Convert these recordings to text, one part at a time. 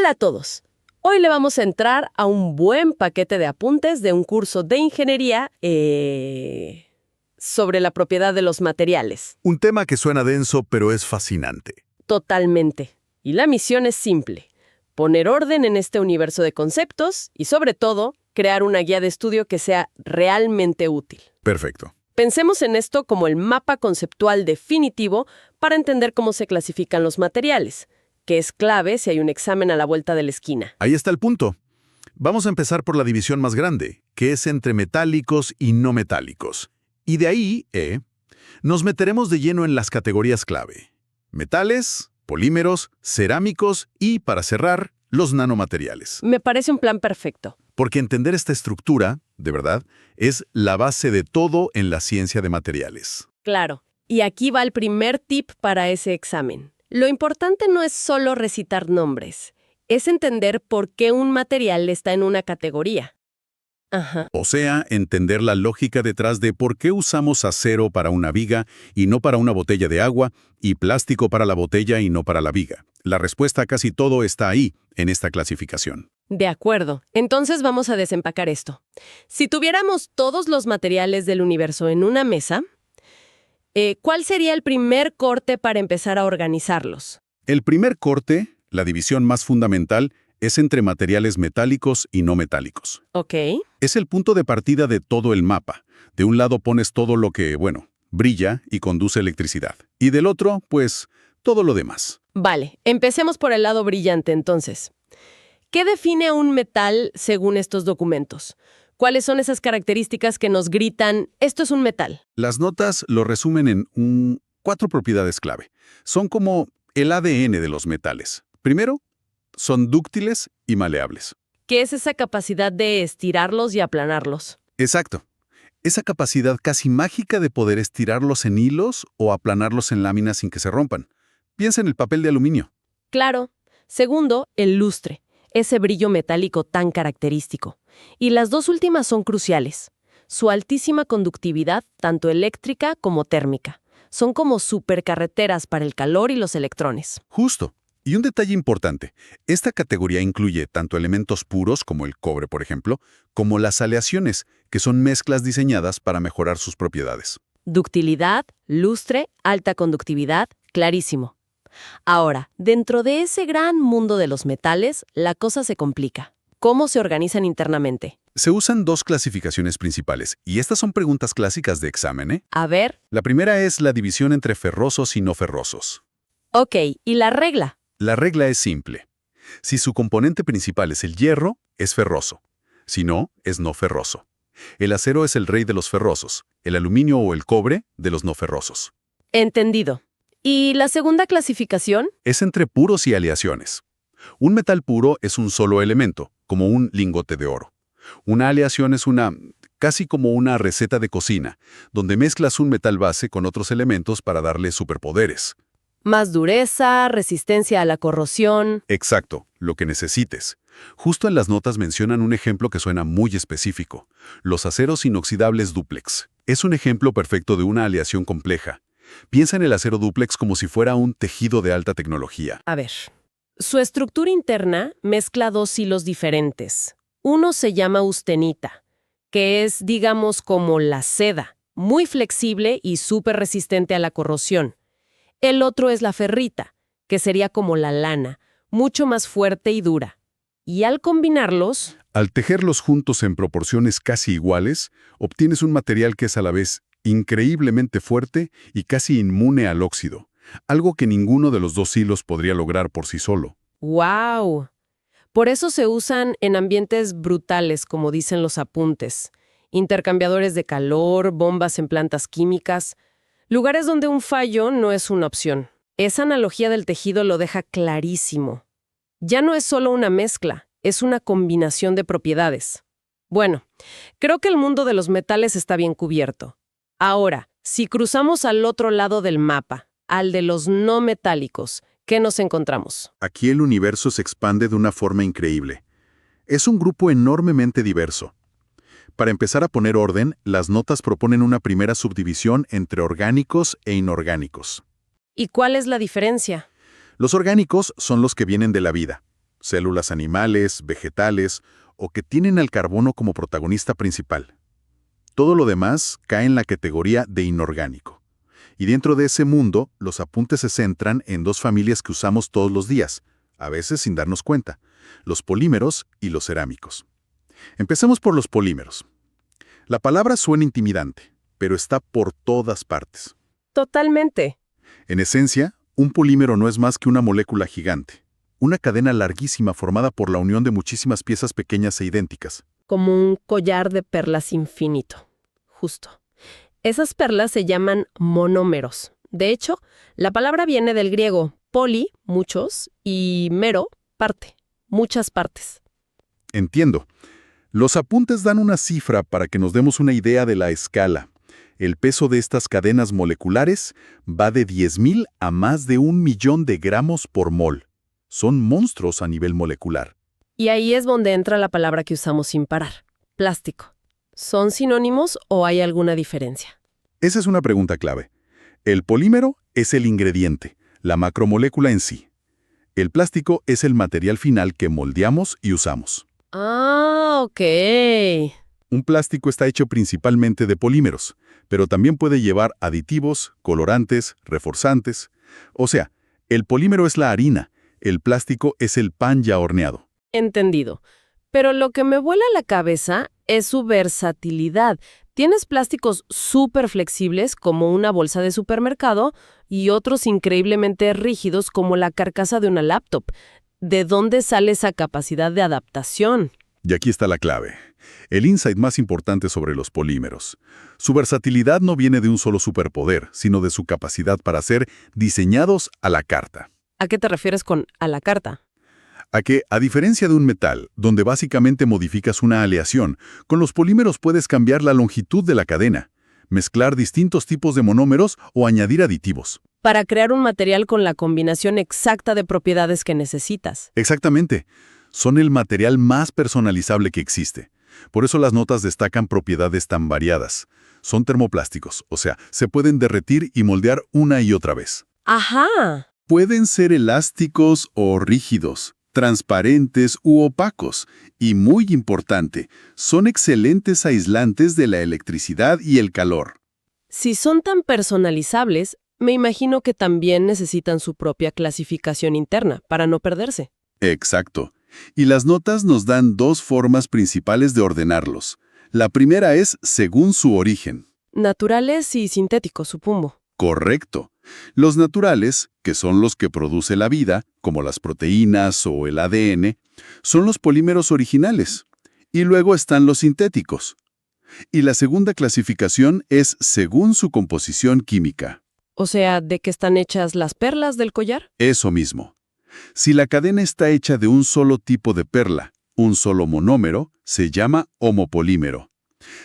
Hola a todos. Hoy le vamos a entrar a un buen paquete de apuntes de un curso de ingeniería sobre la propiedad de los materiales. Un tema que suena denso, pero es fascinante. Totalmente. Y la misión es simple: poner orden en este universo de conceptos y, sobre todo, crear una guía de estudio que sea realmente útil. Perfecto. Pensemos en esto como el mapa conceptual definitivo para entender cómo se clasifican los materiales, que es clave si hay un examen a la vuelta de la esquina. Ahí está el punto. Vamos a empezar por la división más grande, que es entre metálicos y no metálicos. Y de ahí, nos meteremos de lleno en las categorías clave: metales, polímeros, cerámicos y, para cerrar, los nanomateriales. Me parece un plan perfecto. Porque entender esta estructura, de verdad, es la base de todo en la ciencia de materiales. Claro. Y aquí va el primer tip para ese examen. Lo importante no es solo recitar nombres, es entender por qué un material está en una categoría. Ajá. O sea, entender la lógica detrás de por qué usamos acero para una viga y no para una botella de agua, y plástico para la botella y no para la viga. La respuesta a casi todo está ahí, en esta clasificación. De acuerdo. Entonces vamos a desempacar esto. Si tuviéramos todos los materiales del universo en una mesa, ¿cuál sería el primer corte para empezar a organizarlos? El primer corte, la división más fundamental, es entre materiales metálicos y no metálicos. Ok. Es el punto de partida de todo el mapa. De un lado pones todo lo que, brilla y conduce electricidad. Y del otro, pues, todo lo demás. Vale, empecemos por el lado brillante entonces. ¿Qué define a un metal según estos documentos? ¿Cuáles son esas características que nos gritan, esto es un metal? Las notas lo resumen en 4 propiedades clave. Son como el ADN de los metales. Primero, son dúctiles y maleables. ¿Qué es esa capacidad de estirarlos y aplanarlos? Exacto. Esa capacidad casi mágica de poder estirarlos en hilos o aplanarlos en láminas sin que se rompan. Piensa en el papel de aluminio. Claro. Segundo, el lustre, ese brillo metálico tan característico. Y las dos últimas son cruciales. Su altísima conductividad, tanto eléctrica como térmica. Son como supercarreteras para el calor y los electrones. Justo. Y un detalle importante, esta categoría incluye tanto elementos puros, como el cobre, por ejemplo, como las aleaciones, que son mezclas diseñadas para mejorar sus propiedades. Ductilidad, lustre, alta conductividad, clarísimo. Ahora, dentro de ese gran mundo de los metales, la cosa se complica. ¿Cómo se organizan internamente? Se usan 2 clasificaciones principales, y estas son preguntas clásicas de examen, ¿eh? A ver. La primera es la división entre ferrosos y no ferrosos. Ok, ¿y la regla? La regla es simple. Si su componente principal es el hierro, es ferroso. Si no, es no ferroso. El acero es el rey de los ferrosos, el aluminio o el cobre de los no ferrosos. Entendido. ¿Y la segunda clasificación? Es entre puros y aleaciones. Un metal puro es un solo elemento, como un lingote de oro. Una aleación es casi como una receta de cocina, donde mezclas un metal base con otros elementos para darle superpoderes. Más dureza, resistencia a la corrosión. Exacto, lo que necesites. Justo en las notas mencionan un ejemplo que suena muy específico: los aceros inoxidables dúplex. Es un ejemplo perfecto de una aleación compleja. Piensa en el acero dúplex como si fuera un tejido de alta tecnología. A ver. Su estructura interna mezcla 2 hilos diferentes. Uno se llama austenita, que es, digamos, como la seda, muy flexible y súper resistente a la corrosión. El otro es la ferrita, que sería como la lana, mucho más fuerte y dura. Y al combinarlos... Al tejerlos juntos en proporciones casi iguales, obtienes un material que es a la vez increíblemente fuerte y casi inmune al óxido, algo que ninguno de los 2 hilos podría lograr por sí solo. ¡Wow! Por eso se usan en ambientes brutales, como dicen los apuntes. Intercambiadores de calor, bombas en plantas químicas... Lugares donde un fallo no es una opción. Esa analogía del tejido lo deja clarísimo. Ya no es solo una mezcla, es una combinación de propiedades. Bueno, creo que el mundo de los metales está bien cubierto. Ahora, si cruzamos al otro lado del mapa, al de los no metálicos, ¿qué nos encontramos? Aquí el universo se expande de una forma increíble. Es un grupo enormemente diverso. Para empezar a poner orden, las notas proponen una primera subdivisión entre orgánicos e inorgánicos. ¿Y cuál es la diferencia? Los orgánicos son los que vienen de la vida. células animales, vegetales o que tienen al carbono como protagonista principal. Todo lo demás cae en la categoría de inorgánico. Y dentro de ese mundo, los apuntes se centran en dos familias que usamos todos los días, a veces sin darnos cuenta, los polímeros y los cerámicos. Empecemos por los polímeros. La palabra suena intimidante, pero está por todas partes. Totalmente. En esencia, un polímero no es más que una molécula gigante, una cadena larguísima formada por la unión de muchísimas piezas pequeñas e idénticas. Como un collar de perlas infinito. Justo. Esas perlas se llaman monómeros. De hecho, la palabra viene del griego poli, muchos, y mero, parte, muchas partes. Entiendo. Los apuntes dan una cifra para que nos demos una idea de la escala. El peso de estas cadenas moleculares va de 10.000 a más de 1.000.000 de gramos por mol. Son monstruos a nivel molecular. Y ahí es donde entra la palabra que usamos sin parar, plástico. ¿Son sinónimos o hay alguna diferencia? Esa es una pregunta clave. El polímero es el ingrediente, la macromolécula en sí. El plástico es el material final que moldeamos y usamos. Ah, ok. Un plástico está hecho principalmente de polímeros, pero también puede llevar aditivos, colorantes, reforzantes. O sea, el polímero es la harina, el plástico es el pan ya horneado. Entendido. Pero lo que me vuela la cabeza es su versatilidad. Tienes plásticos súper flexibles como una bolsa de supermercado y otros increíblemente rígidos como la carcasa de una laptop. ¿De dónde sale esa capacidad de adaptación? Y aquí está la clave. El insight más importante sobre los polímeros. Su versatilidad no viene de un solo superpoder, sino de su capacidad para ser diseñados a la carta. ¿A qué te refieres con a la carta? A que, a diferencia de un metal, donde básicamente modificas una aleación, con los polímeros puedes cambiar la longitud de la cadena, mezclar distintos tipos de monómeros o añadir aditivos. Para crear un material con la combinación exacta de propiedades que necesitas. Exactamente. Son el material más personalizable que existe. Por eso las notas destacan propiedades tan variadas. Son termoplásticos, o sea, se pueden derretir y moldear una y otra vez. ¡Ajá! Pueden ser elásticos o rígidos, transparentes u opacos, y muy importante, son excelentes aislantes de la electricidad y el calor. Si son tan personalizables, me imagino que también necesitan su propia clasificación interna para no perderse. Exacto. Y las notas nos dan dos formas principales de ordenarlos. La primera es según su origen. Naturales y sintéticos, supongo. Correcto. Los naturales, que son los que produce la vida, como las proteínas o el ADN, son los polímeros originales. Y luego están los sintéticos. Y la segunda clasificación es según su composición química. O sea, ¿de qué están hechas las perlas del collar? Eso mismo. Si la cadena está hecha de un solo tipo de perla, un solo monómero, se llama homopolímero.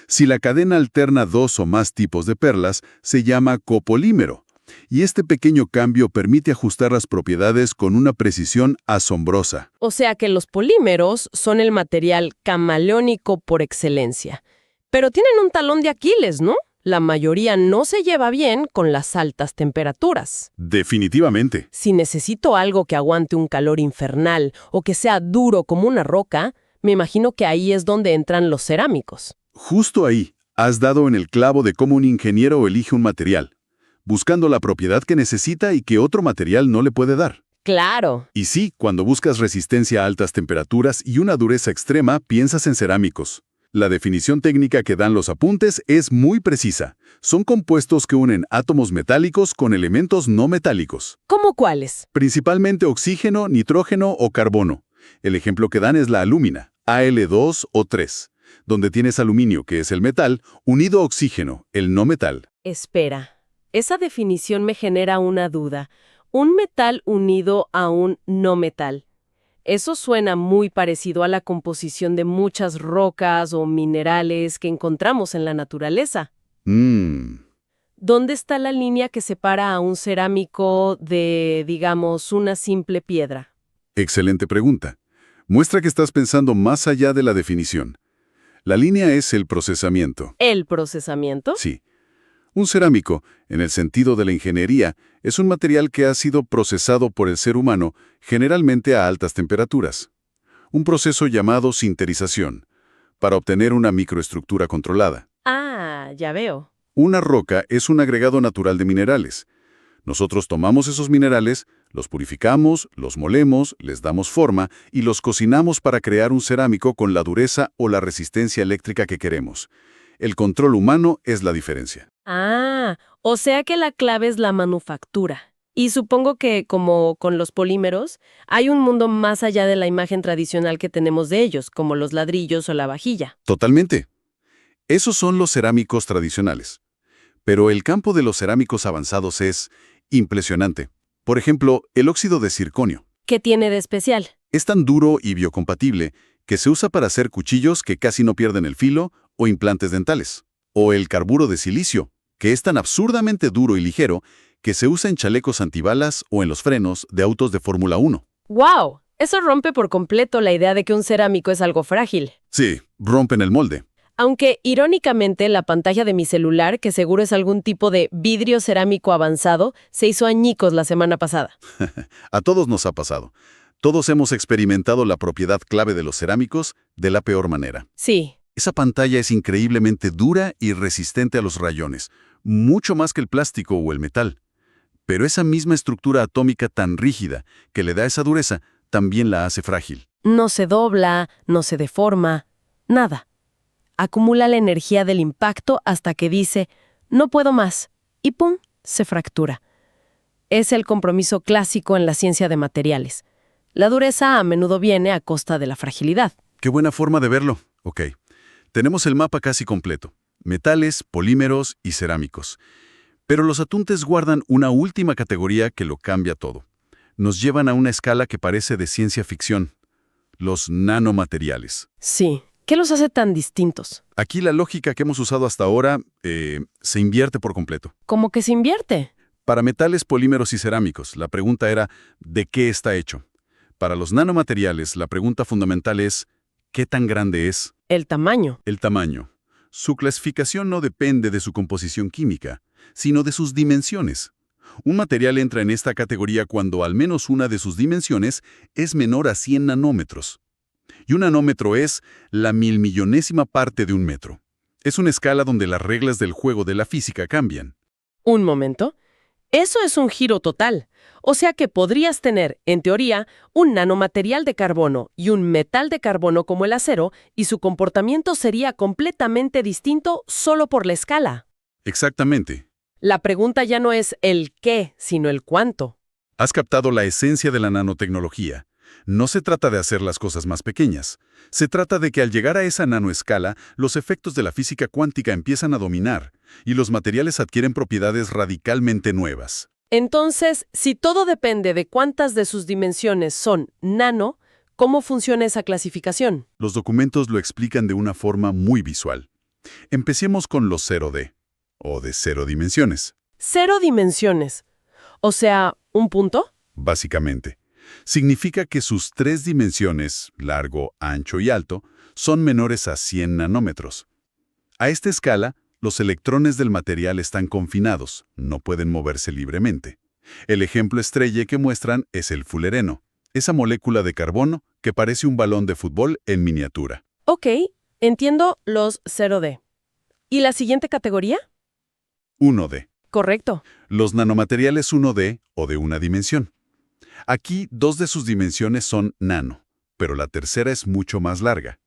Si la cadena alterna dos o más tipos de perlas, se llama copolímero. Y este pequeño cambio permite ajustar las propiedades con una precisión asombrosa. O sea que los polímeros son el material camaleónico por excelencia. Pero tienen un talón de Aquiles, ¿no? La mayoría no se lleva bien con las altas temperaturas. Definitivamente. Si necesito algo que aguante un calor infernal o que sea duro como una roca, me imagino que ahí es donde entran los cerámicos. Justo ahí, has dado en el clavo de cómo un ingeniero elige un material, buscando la propiedad que necesita y que otro material no le puede dar. ¡Claro! Y sí, cuando buscas resistencia a altas temperaturas y una dureza extrema, piensas en cerámicos. La definición técnica que dan los apuntes es muy precisa. Son compuestos que unen átomos metálicos con elementos no metálicos. ¿Cómo cuáles? Principalmente oxígeno, nitrógeno o carbono. El ejemplo que dan es la alúmina, Al2 o 3, donde tienes aluminio, que es el metal, unido a oxígeno, el no metal. Espera, esa definición me genera una duda. Un metal unido a un no metal. Eso suena muy parecido a la composición de muchas rocas o minerales que encontramos en la naturaleza. ¿Dónde está la línea que separa a un cerámico de, digamos, una simple piedra? Excelente pregunta. Muestra que estás pensando más allá de la definición. La línea es el procesamiento. ¿El procesamiento? Sí. Un cerámico, en el sentido de la ingeniería, es un material que ha sido procesado por el ser humano, generalmente a altas temperaturas. un proceso llamado sinterización, para obtener una microestructura controlada. Ah, ya veo. Una roca es un agregado natural de minerales. Nosotros tomamos esos minerales, los purificamos, los molemos, les damos forma y los cocinamos para crear un cerámico con la dureza o la resistencia eléctrica que queremos. El control humano es la diferencia. Ah, o sea que la clave es la manufactura. Y supongo que, como con los polímeros, hay un mundo más allá de la imagen tradicional que tenemos de ellos, como los ladrillos o la vajilla. Totalmente. Esos son los cerámicos tradicionales. Pero el campo de los cerámicos avanzados es impresionante. Por ejemplo, el óxido de circonio. ¿Qué tiene de especial? Es tan duro y biocompatible que se usa para hacer cuchillos que casi no pierden el filo o implantes dentales. O el carburo de silicio, que es tan absurdamente duro y ligero que se usa en chalecos antibalas o en los frenos de autos de Fórmula 1. ¡Wow! Eso rompe por completo la idea de que un cerámico es algo frágil. Sí, rompen el molde. Aunque, irónicamente, la pantalla de mi celular, que seguro es algún tipo de vidrio cerámico avanzado, se hizo añicos la semana pasada. A todos nos ha pasado. Todos hemos experimentado la propiedad clave de los cerámicos de la peor manera. Sí. Esa pantalla es increíblemente dura y resistente a los rayones, mucho más que el plástico o el metal. Pero esa misma estructura atómica tan rígida que le da esa dureza también la hace frágil. No se dobla, no se deforma, nada. Acumula la energía del impacto hasta que dice, no puedo más, y ¡pum!, se fractura. Es el compromiso clásico en la ciencia de materiales. La dureza a menudo viene a costa de la fragilidad. Qué buena forma de verlo. Ok. Tenemos el mapa casi completo. Metales, polímeros y cerámicos. Pero los apuntes guardan una última categoría que lo cambia todo. Nos llevan a una escala que parece de ciencia ficción. Los nanomateriales. Sí. ¿Qué los hace tan distintos? Aquí la lógica que hemos usado hasta ahora se invierte por completo. ¿Cómo que se invierte? Para metales, polímeros y cerámicos, la pregunta era ¿de qué está hecho? Para los nanomateriales, la pregunta fundamental es ¿qué tan grande es? El tamaño. El tamaño. Su clasificación no depende de su composición química, sino de sus dimensiones. Un material entra en esta categoría cuando al menos una de sus dimensiones es menor a 100 nanómetros. Y un nanómetro es la milmillonésima parte de un metro. Es una escala donde las reglas del juego de la física cambian. Un momento. Eso es un giro total. O sea que podrías tener, en teoría, un nanomaterial de carbono y un metal de carbono como el acero, y su comportamiento sería completamente distinto solo por la escala. Exactamente. La pregunta ya no es el qué, sino el cuánto. Has captado la esencia de la nanotecnología. No se trata de hacer las cosas más pequeñas. Se trata de que al llegar a esa nanoescala, los efectos de la física cuántica empiezan a dominar y los materiales adquieren propiedades radicalmente nuevas. Entonces, si todo depende de cuántas de sus dimensiones son nano, ¿cómo funciona esa clasificación? Los documentos lo explican de una forma muy visual. Empecemos con los 0D, o de 0 dimensiones. 0 dimensiones. O sea, ¿un punto? Básicamente. Significa que sus 3 dimensiones, largo, ancho y alto, son menores a 100 nanómetros. A esta escala, los electrones del material están confinados, no pueden moverse libremente. El ejemplo estrella que muestran es el fulereno, esa molécula de carbono que parece un balón de fútbol en miniatura. Ok, entiendo los 0D. ¿Y la siguiente categoría? 1D. Correcto. Los nanomateriales 1D o de una dimensión. Aquí 2 de sus dimensiones son nano, pero la tercera es mucho más larga.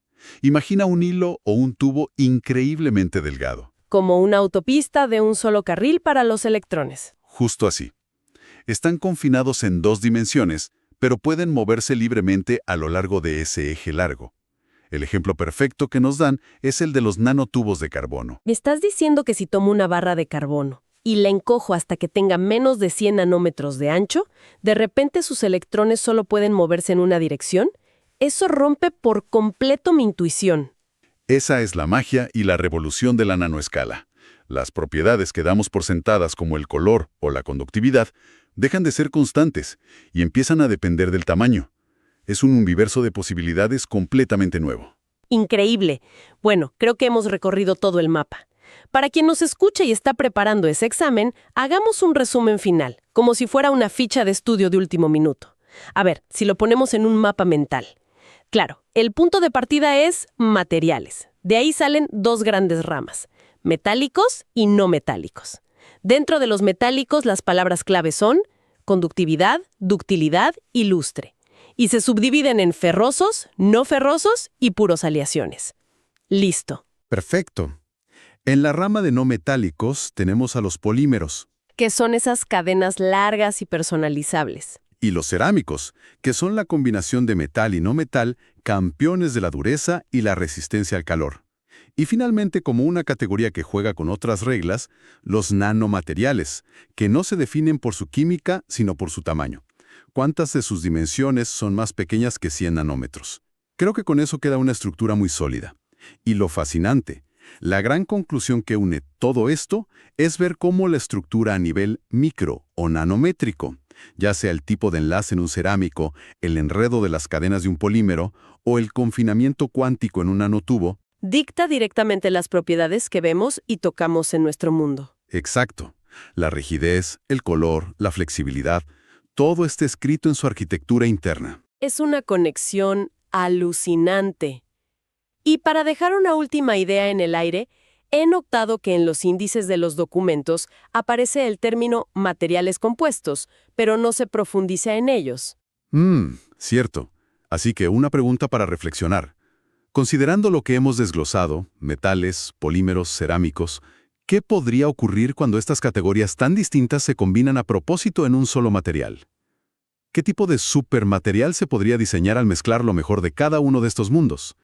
Imagina un hilo o un tubo increíblemente delgado. Como una autopista de un solo carril para los electrones. Justo así. Están confinados en 2 dimensiones, pero pueden moverse libremente a lo largo de ese eje largo. El ejemplo perfecto que nos dan es el de los nanotubos de carbono. ¿Me estás diciendo que si tomo una barra de carbono y la encojo hasta que tenga menos de 100 nanómetros de ancho, de repente sus electrones solo pueden moverse en una dirección? Eso rompe por completo mi intuición. Esa es la magia y la revolución de la nanoescala. Las propiedades que damos por sentadas como el color o la conductividad dejan de ser constantes y empiezan a depender del tamaño. Es un universo de posibilidades completamente nuevo. Increíble. Bueno, creo que hemos recorrido todo el mapa. Para quien nos escucha y está preparando ese examen, hagamos un resumen final, como si fuera una ficha de estudio de último minuto. A ver, si lo ponemos en un mapa mental. Claro, el punto de partida es materiales. De ahí salen dos grandes ramas, metálicos y no metálicos. Dentro de los metálicos, las palabras clave son conductividad, ductilidad y lustre. Y se subdividen en ferrosos, no ferrosos y puros aleaciones. Listo. Perfecto. En la rama de no metálicos tenemos a los polímeros. Que son esas cadenas largas y personalizables. Y los cerámicos, que son la combinación de metal y no metal, campeones de la dureza y la resistencia al calor. Y finalmente, como una categoría que juega con otras reglas, los nanomateriales, que no se definen por su química, sino por su tamaño. ¿Cuántas de sus dimensiones son más pequeñas que 100 nanómetros? Creo que con eso queda una estructura muy sólida. Y lo fascinante, la gran conclusión que une todo esto es ver cómo la estructura a nivel micro o nanométrico, ya sea el tipo de enlace en un cerámico, el enredo de las cadenas de un polímero o el confinamiento cuántico en un nanotubo, dicta directamente las propiedades que vemos y tocamos en nuestro mundo. exacto. La rigidez, el color, la flexibilidad, todo está escrito en su arquitectura interna. Es una conexión alucinante. Y para dejar una última idea en el aire, he notado que en los índices de los documentos aparece el término materiales compuestos, pero no se profundiza en ellos. Cierto. Así que una pregunta para reflexionar. Considerando lo que hemos desglosado, metales, polímeros, cerámicos, ¿qué podría ocurrir cuando estas categorías tan distintas se combinan a propósito en un solo material? ¿Qué tipo de supermaterial se podría diseñar al mezclar lo mejor de cada uno de estos mundos?